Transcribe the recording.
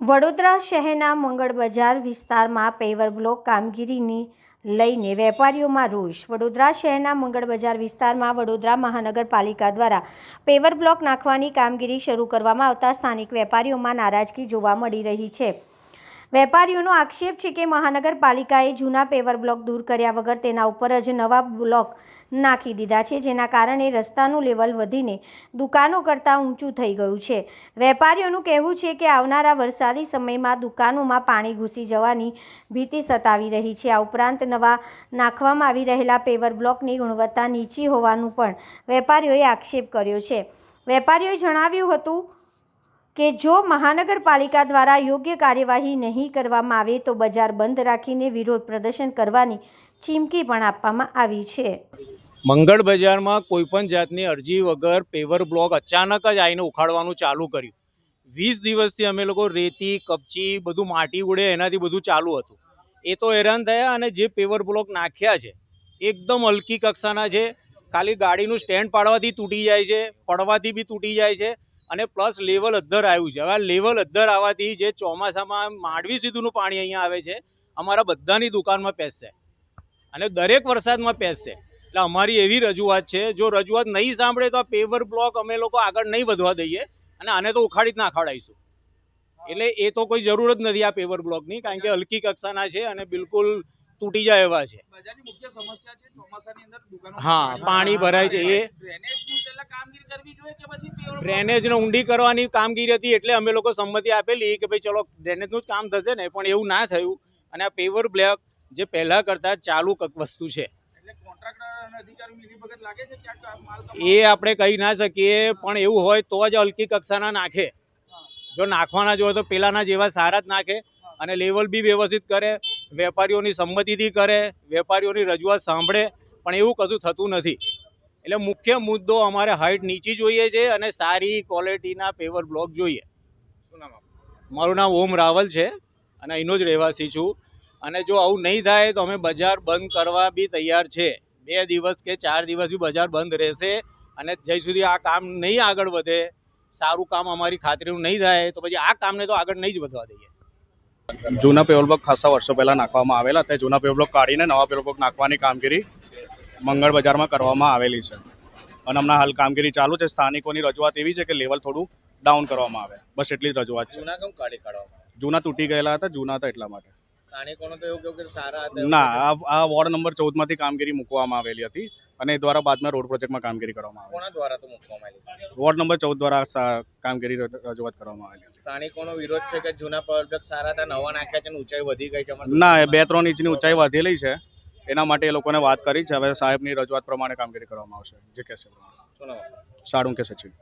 વડોદરા શહેરના મંગળ બજાર વિસ્તારમાં પેવર બ્લોક કામગીરીની લઈને વેપારીઓમાં રોષ। વડોદરા શહેરના મંગળ બજાર વિસ્તારમાં વડોદરા મહાનગરપાલિકા દ્વારા પેવર બ્લોક નાખવાની કામગીરી શરૂ કરવામાં આવતા સ્થાનિક વેપારીઓમાં નારાજગી જોવા મળી રહી છે। વેપારીઓનો આક્ષેપ છે કે મહાનગરપાલિકાએ જૂના પેવર બ્લોક દૂર કર્યા વગર તેના ઉપર જ નવા બ્લોક નાખી દીધા છે, જેના કારણે રસ્તાનું લેવલ વધીને દુકાનો કરતાં ઊંચું થઈ ગયું છે। વેપારીઓનું કહેવું છે કે આવનારા વરસાદી સમયમાં દુકાનોમાં પાણી ઘૂસી જવાની ભીતિ સતાવી રહી છે। આ ઉપરાંત નવા નાખવામાં આવી રહેલા પેવર બ્લોકની ગુણવત્તા નીચી હોવાનું પણ વેપારીઓએ આક્ષેપ કર્યો છે। વેપારીઓએ જણાવ્યું હતું કે જો મહાનગરપાલિકા દ્વારા યોગ્ય કાર્યવાહી નહીં કરવામાં આવે તો બજાર બંધ રાખીને વિરોધ પ્રદર્શન કરવાની ચીમકી પણ આપવામાં આવી છે। મંગળ બજારમાં કોઈપણ જાતની અરજી વગર પેવર બ્લોક અચાનક જ આવીને ઉખાડવાનું ચાલુ કર્યું। 20 દિવસથી અમે લોકો રેતી કપચી બધું માટી ઉડે એનાથી બધું ચાલુ હતું। એ તો હેરાન થયા અને જે પેવર બ્લોક નાખ્યા છે એકદમ હલકી કક્ષાના છે। ખાલી ગાડીનું સ્ટેન્ડ પાડવાથી તૂટી જાય છે, પડવાથી બી તૂટી જાય છે અને પ્લસ લેવલ અદ્ધર આવ્યું છે। હવે આ લેવલ અદ્ધર આવવાથી જે ચોમાસામાં માંડવી સુધીનું પાણી અહીંયા આવે છે અમારા બધાની દુકાનમાં પેસશે અને દરેક વરસાદમાં પેસશે। એટલે અમારી એવી રજૂઆત છે, જો રજૂઆત નહીં સાંભળે તો આ પેવર બ્લોક અમે લોકો આગળ નહીં વધવા દઈએ અને આને તો ઉખાડી જ નાખવાડાઈશું। એટલે એ તો કોઈ જરૂર જ નથી આ પેવર બ્લોકની, કારણ કે હલકી કક્ષાના છે અને બિલકુલ તૂટી જાય એવા છે। બજારની મુખ્ય સમસ્યા છે ચોમાસાની અંદર દુકાનો હા, પાણી ભરાય છે। એ ડ્રેનેજની પહેલા કામગીરી કરવી જોઈએ કે પછી પેવર ડ્રેનેજને ઊંડી કરવાની કામગીરી હતી, એટલે અમે લોકો સંમતિ આપેલી કે ભાઈ ચલો ડ્રેનેજનું જ કામ થશે ને, પણ એવું ના થયું અને આ પેવર બ્લોક જે પહેલા કરતા ચાલુ વસ્તુ છે એ આપણે કહી ના શકીએ, પણ એવું હોય તો જ હલકી કક્ષાના નાખે। જો નાખવાના જ હોય તો પેલાના જેવા સારા જ નાખે અને લેવલ બી વ્યવસ્થિત કરે, વેપારીઓની સંમતિથી કરે, વેપારીઓની રજૂઆત સાંભળે, પણ એવું કશું થતું નથી। એટલે મુખ્ય મુદ્દો અમારે હાઇટ નીચી જોઈએ છે અને સારી ક્વોલિટીના પેવર બ્લોક જોઈએ। શું નામ? મારું નામ ઓમ રાવલ છે અને અહીંનો જ રહેવાસી છું। અને જો આવું નહીં થાય તો અમે બજાર બંધ કરવા બી તૈયાર છે। 2 દિવસ કે 4 દિવસ બી બજાર બંધ રહેશે અને જ્યાં સુધી આ કામ નહીં આગળ વધે, સારું કામ અમારી ખાતરીનું નહીં થાય તો પછી આ કામને તો આગળ નહીં જ વધવા દઈએ। જૂના પેવર બ્લોક ખાસા વર્ષો પહેલાં નાખવામાં આવેલા, તે જૂના પેવર બ્લોક કાઢીને નવા પેવર બ્લોક નાખવાની કામગીરી મંગળ બજારમાં કરવામાં આવેલી છે અને હમણાં હાલ કામગીરી ચાલુ છે। સ્થાનિકોની રજૂઆત એવી છે કે લેવલ થોડું ડાઉન કરવામાં આવે, બસ એટલી જ રજૂઆત છે। જૂના કેમ કાઢી કાઢવામાં? જૂના તૂટી ગયેલા હતા, જૂના હતા એટલા માટે। સ્થાનિકોનો તો એવું કહ્યું કે સારા હતા। ના, આ વોર્ડ નંબર 14માંથી કામગીરી મૂકવામાં આવેલી હતી અને એ દ્વારા બાદમાં રોડ પ્રોજેક્ટમાં કામગીરી કરવામાં આવી। કોના દ્વારા તો મૂકવામાં આવી? વોર્ડ નંબર 14 દ્વારા કામગીરી રજૂઆત કરવામાં આવેલી હતી। સ્થાનિકોનો વિરોધ છે કે જૂના પેવર બ્લોક સારા હતા, નવા નાખ્યા છે, ઊંચાઈ વધી ગઈ છે। ના, એ 2-3 ઇંચની ઊંચાઈ વધેલી છે, એના માટે એ લોકોને વાત કરી છે। હવે સાહેબની રજૂઆત પ્રમાણે કામગીરી કરવામાં આવશે, જે કહેશે। શું નામ? સાળુંકે સચિન।